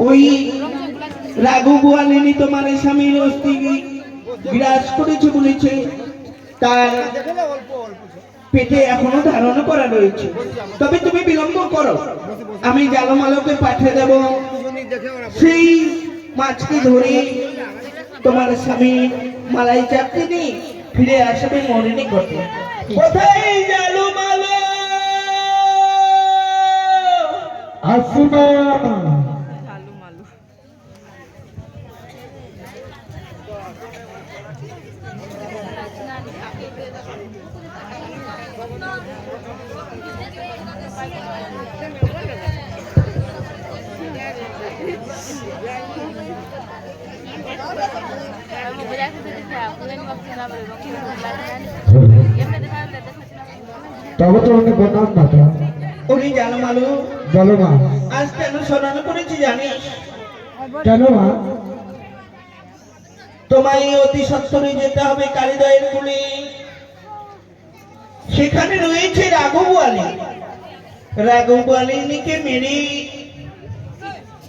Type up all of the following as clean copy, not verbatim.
ওই রাঘু গোয়ালিনী তোমার স্বামীর অস্থি বিরাজ করেছে বলেছে, তার পেটে এখনো ধারণ করা রয়েছে। তবে তুমি বিলম্ব করো, আমি জালমালকে পাঠিয়ে দেব, সেই মাছকে ধরে তোমার স্বামী মালাই চাপতে নিয়ে ফিরে আসবে মরিনি করতে। কোথায় জালমালো আসুনা তবে তো অনেক বদনাম না তো। ওরে জালমালো, বলো মা। আজ কেন স্মরণ করেছি জানিস? কেন মা? তোমায় অতি সত্তরে যেতে হবে কালিদয়ের কুলে। সেখানে রয়েছে রাঘব আলীকে মেরে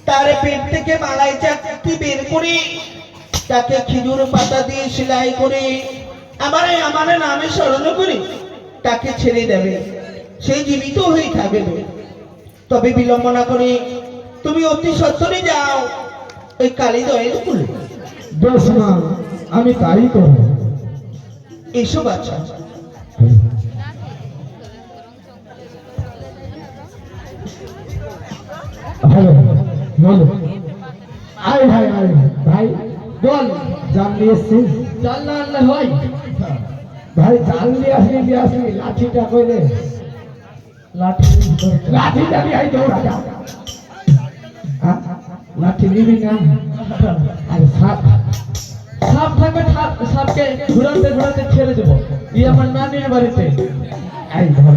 তার পেট থেকে মালাই চাকতি বের করে তাকে খেজুর পাতা দিয়ে সেলাই করে আমার নামে স্মরণ করে তাকে ছেড়ে দেবে, সে জীবিত হয়ে থাকবে। তবে বিলম্ব না করে তুমি অতি সত্তরে যাও ওই কালিদয়ের কুলে। বেশ মা, আমি তাই করব। এসো বাচ্চা। হ্যালো বলো। আয় ভাই, আয় ভাই, বল। জাল নিয়ে এসছিস? জাল না আনলে হয় ভাই? জাল নিয়ে আসবি লাঠিটা কইলে। লাঠিটা নিয়ে আই দৌড়া যা। লাঠি নিবি না? আর সাপ থাকবে, সাপকে ঘুরাতে ছেড়ে দেবো। আমার নানির বাড়িতে। এই ধর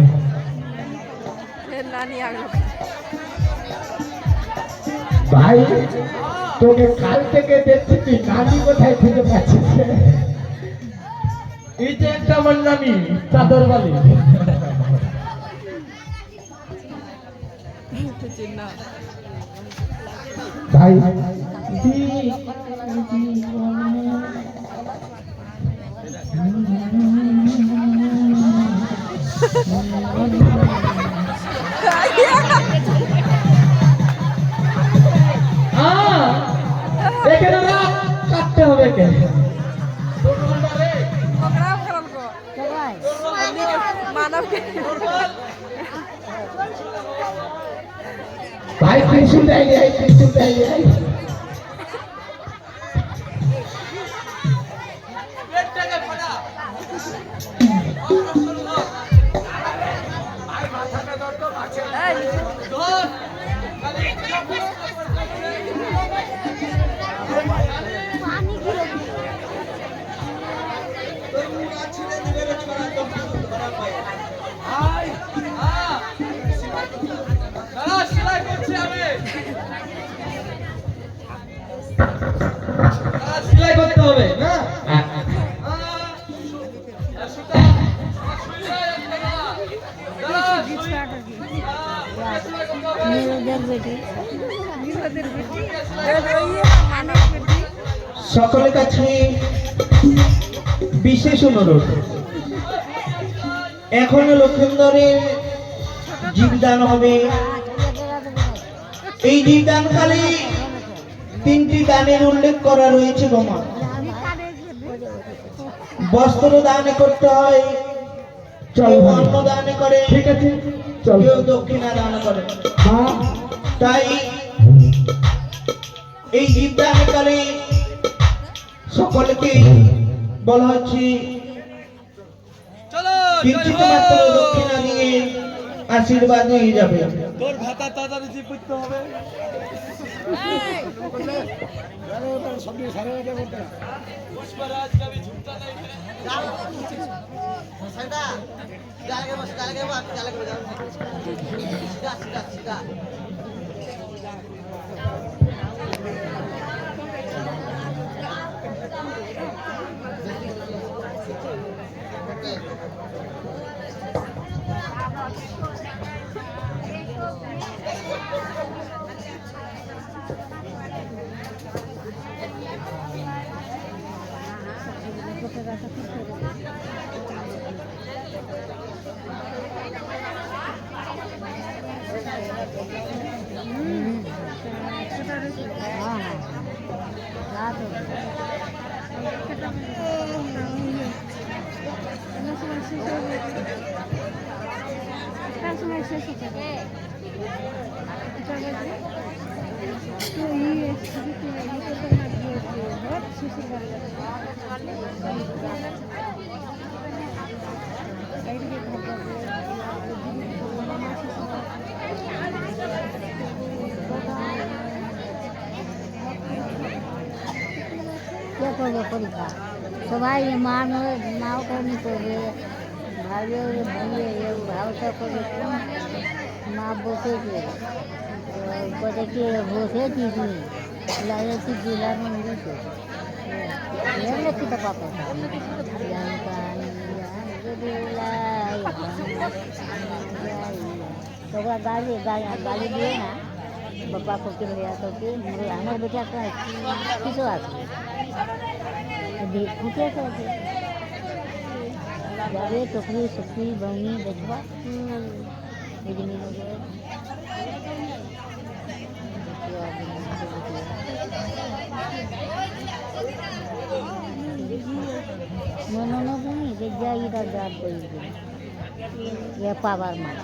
ভাই, তোকে কাল থেকে দেখছি তুই নানি কোথায় খুঁজে পাচ্ছিস। এই যে একটা আমার নানি চাদর বালি। ভাই এখানে কাটতে হবে কেন? ভাই ত্রিশুল দেয়, ত্রিশুল দেয়। সেলাই করতে হবে না? সকলের কাছে বিশেষ অনুরোধ, এখন লক্ষেন্দরের জীবদান হবে। এই জীবদানকালে 3টি দানের উল্লেখ করা রয়েছে গোমা। বস্ত্র দান করতে হয়, কেউ অন্ন দান করে, ঠিক আছে, কেউ দক্ষিণা দান করে। তাই এই জীবদানকালে সকলকে বলা হচ্ছে কিঞ্চিত মাত্র দক্ষিণা দিয়ে আশীর্বাদ নিয়ে যাবে। তোর ভাতা তাড়াতাড়ি জি করতে হবে। पुष्पराज का भी झूठा नहीं है। क्या করবো পরীক্ষা সবাই মা নাও কর্মী করবে ভাইও ভাইয়ে ভাওটা করে মা বসেছে বলে কি বসে দিদি লাগে কি দিলাম দিতে লিখিত পাবো তোরা গাড়ি গাড়ি দিয়ে না बापा को के ले आते थे मेरे हमारे बेटा का किसो आते देखते थे जावे टोकरी सुखी बनी देखवा इतनी लोग नो बनी के जाई इधर जात कोई ये पावर में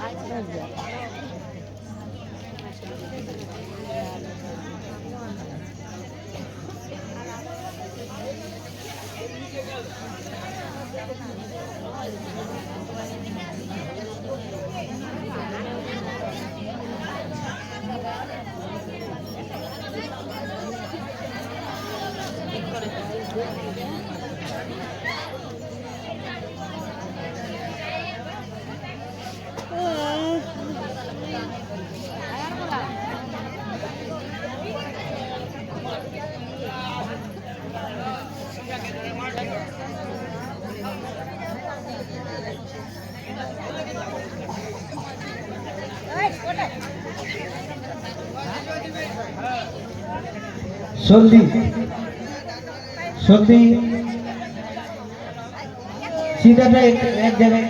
সন্ধি সন্ধি सीधा एक जगह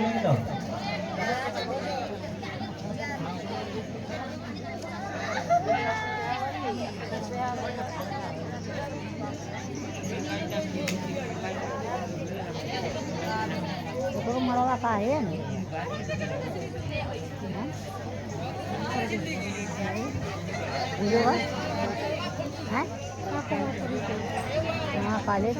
तो मरवा का है ना हाँ काले